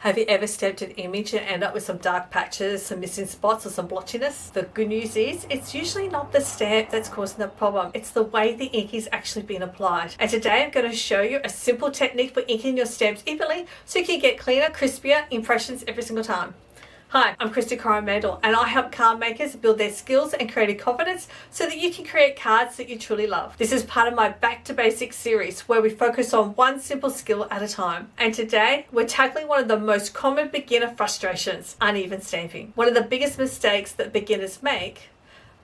Have you ever stamped an image and end up with some dark patches, some missing spots or some blotchiness? The good news is it's usually not the stamp that's causing the problem. It's the way the ink is actually being applied. And today I'm going to show you a simple technique for inking your stamps evenly so you can get cleaner, crispier impressions every single time. Hi, I'm Kristy Coromandel and I help card makers build their skills and creative confidence so that you can create cards that you truly love. This is part of my Back to Basics series where we focus on one simple skill at a time. And today we're tackling one of the most common beginner frustrations, uneven stamping. One of the biggest mistakes that beginners make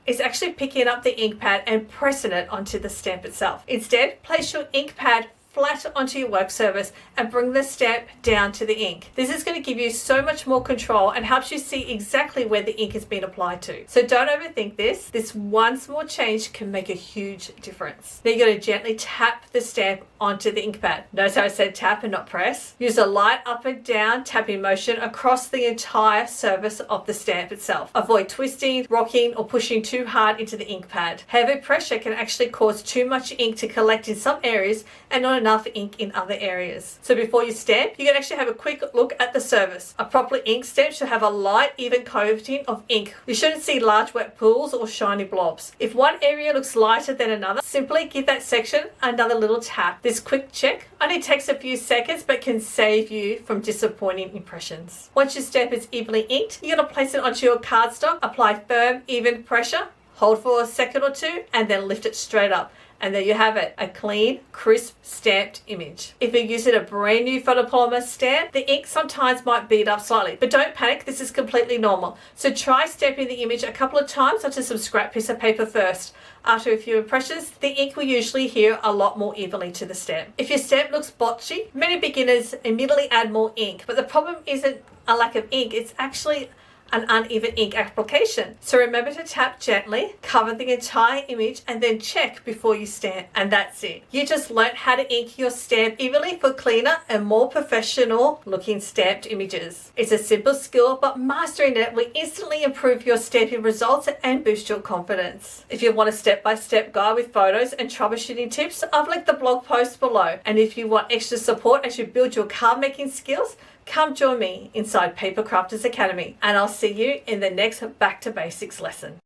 is actually picking up the ink pad and pressing it onto the stamp itself. Instead, place your ink pad flat onto your work surface and bring the stamp down to the ink. This is going to give you so much more control and helps you see exactly where the ink has been applied to. So don't overthink this. This one small change can make a huge difference. Now you're going to gently tap the stamp onto the ink pad. Notice how I said tap and not press. Use a light up and down tapping motion across the entire surface of the stamp itself. Avoid twisting, rocking, or pushing too hard into the ink pad. Heavy pressure can actually cause too much ink to collect in some areas and not enough ink in other areas. So before you stamp, you can actually have a quick look at the surface. A properly inked stamp should have a light, even coating of ink. You shouldn't see large wet pools or shiny blobs. If one area looks lighter than another, simply give that section another little tap. This quick check only takes a few seconds but can save you from disappointing impressions. Once your stamp is evenly inked, you're going to place it onto your cardstock, apply firm, even pressure, hold for a second or two, and then lift it straight up. And there you have it, a clean, crisp, stamped image. If you're using a brand new photopolymer stamp, the ink sometimes might bead up slightly, but don't panic, this is completely normal. So try stamping the image a couple of times onto some scrap piece of paper first. After a few impressions, the ink will usually adhere a lot more evenly to the stamp. If your stamp looks blotchy, many beginners immediately add more ink, but the problem isn't a lack of ink, it's actually an uneven ink application. So remember to tap gently, cover the entire image, and then check before you stamp. And that's it. You just learned how to ink your stamp evenly for cleaner and more professional looking stamped images. It's a simple skill, but mastering it will instantly improve your stamping results and boost your confidence. If you want a step-by-step guide with photos and troubleshooting tips, I've linked the blog post below. And if you want extra support as you build your card making skills, come join me inside Paper Crafters Academy, and I'll see you in the next Back to Basics lesson.